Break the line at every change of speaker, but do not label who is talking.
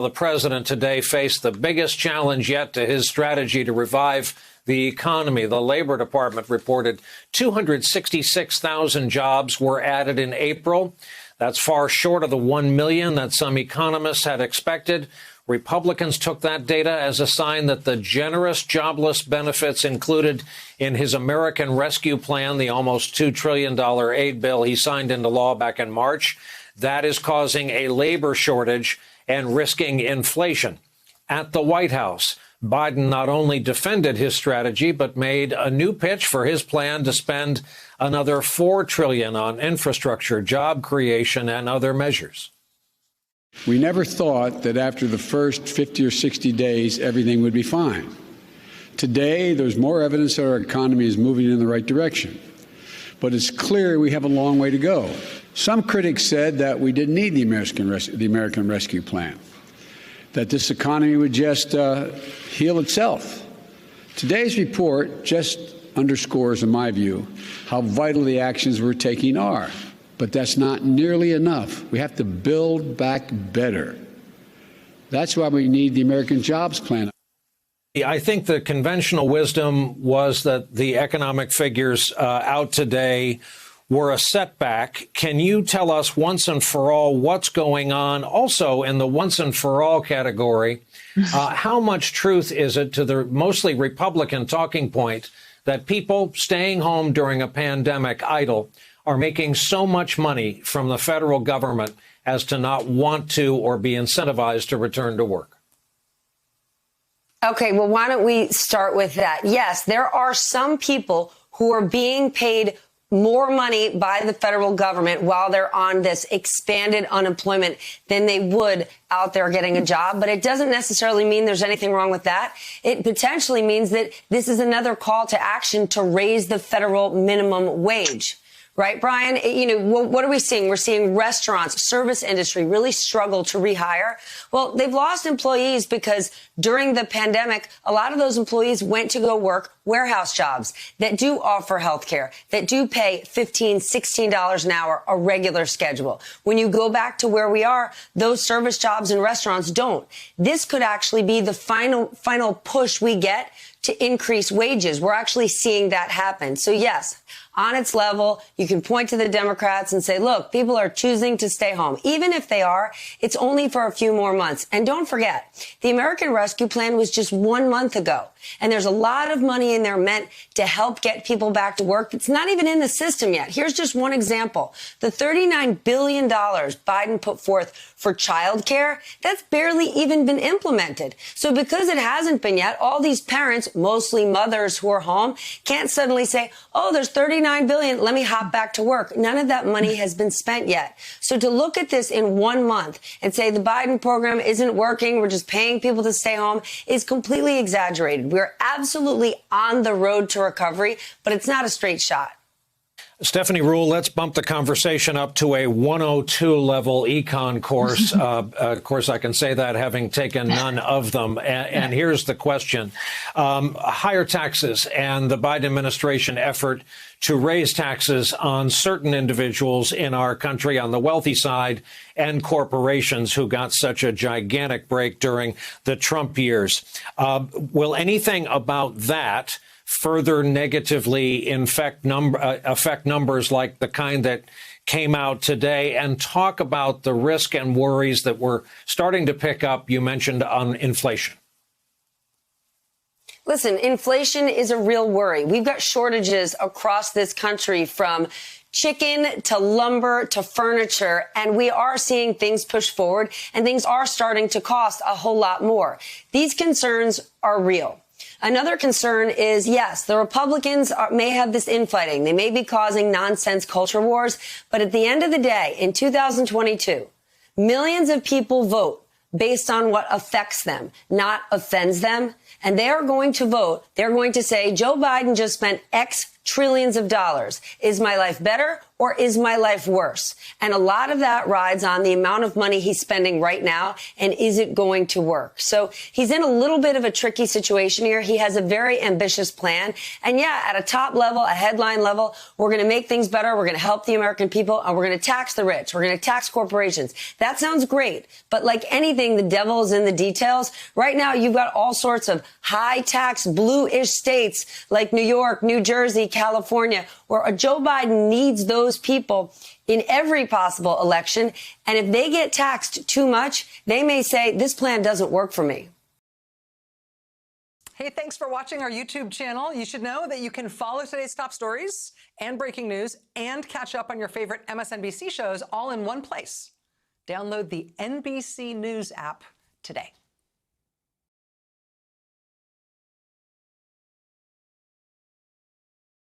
The president today faced the biggest challenge yet to his strategy to revive the economy. The Labor Department reported 266,000 jobs were added in April. That's far short of the 1 million that some economists had expected. Republicans took that data as a sign that the generous jobless benefits included in his American Rescue Plan, the almost $2 trillion aid bill he signed into law back in March, that is causing a labor shortage and risking inflation. At the White House, Biden not only defended his strategy, but made a new pitch for his plan to spend another $4 trillion on infrastructure, job creation, and other measures.
We never thought that after the first 50 or 60 days, everything would be fine. Today, there's more evidence that our economy is moving in the right direction. But it's clear we have a long way to go. Some critics said that we didn't need the American Rescue Plan, that this economy would just heal itself. Today's report just underscores, in my view, how vital the actions we're taking are. But that's not nearly enough. We have to build back better. That's why we need the American Jobs Plan.
I think the conventional wisdom was that the economic figures out today were a setback. Can you tell us once and for all what's going on? Also, in the once and for all category, how much truth is it to the mostly Republican talking point that people staying home during a pandemic idle are making so much money from the federal government as to not want to or be incentivized to return to work?
Okay, well, why don't we start with that? Yes, there are some people who are being paid more money by the federal government while they're on this expanded unemployment than they would out there getting a job. But it doesn't necessarily mean there's anything wrong with that. It potentially means that this is another call to action to raise the federal minimum wage. Right, Brian? You know, what are we seeing? We're seeing restaurants, service industry really struggle to rehire. Well, they've lost employees because during the pandemic, a lot of those employees went to go work warehouse jobs that do offer health care, that do pay $15, $16 an hour, a regular schedule. When you go back to where we are, those service jobs and restaurants don't. This could actually be the final push we get to increase wages. We're actually seeing that happen. So yes, on its level, you can point to the Democrats and say, look, people are choosing to stay home. Even if they are, it's only for a few more months. And don't forget, the American Rescue Plan was just 1 month ago. And there's a lot of money in there meant to help get people back to work. It's not even in the system yet. Here's just one example. The $39 billion Biden put forth for childcare, that's barely even been implemented. So because it hasn't been yet, all these parents, mostly mothers who are home, can't suddenly say, oh, there's $39 billion, let me hop back to work. None of that money has been spent yet. So to look at this in 1 month and say the Biden program isn't working, we're just paying people to stay home, is completely exaggerated. We're absolutely on the road to recovery, but it's not a straight shot.
Stephanie Ruhle, let's bump the conversation up to a 102 level econ course. Of course, I can say that having taken none of them. And here's the question. Higher taxes and the Biden administration effort to raise taxes on certain individuals in our country on the wealthy side and corporations who got such a gigantic break during the Trump years. Will anything about that further negatively affect numbers like the kind that came out today, and talk about the risk and worries that we're starting to pick up, you mentioned, on inflation?
Listen, inflation is a real worry. We've got shortages across this country, from chicken to lumber to furniture, and we are seeing things push forward, and things are starting to cost a whole lot more. These concerns are real. Another concern is, yes, the Republicans may have this infighting. They may be causing nonsense culture wars. But at the end of the day, in 2022, millions of people vote based on what affects them, not offends them. And they are going to vote. They're going to say, Joe Biden just spent X trillions of dollars. Is my life better or is my life worse? And a lot of that rides on the amount of money he's spending right now, and is it going to work? So he's in a little bit of a tricky situation here. He has a very ambitious plan. And yeah, at a top level, a headline level, we're going to make things better. We're going to help the American people, and we're going to tax the rich. We're going to tax corporations. That sounds great. But like anything, the devil is in the details. Right now, you've got all sorts of high tax blue-ish states like New York, New Jersey, California, where Joe Biden needs those people in every possible election. And if they get taxed too much, they may say, this plan doesn't work for me.
Hey, thanks for watching our YouTube channel. You should know that you can follow today's top stories and breaking news and catch up on your favorite MSNBC shows all in one place. Download the NBC News app today.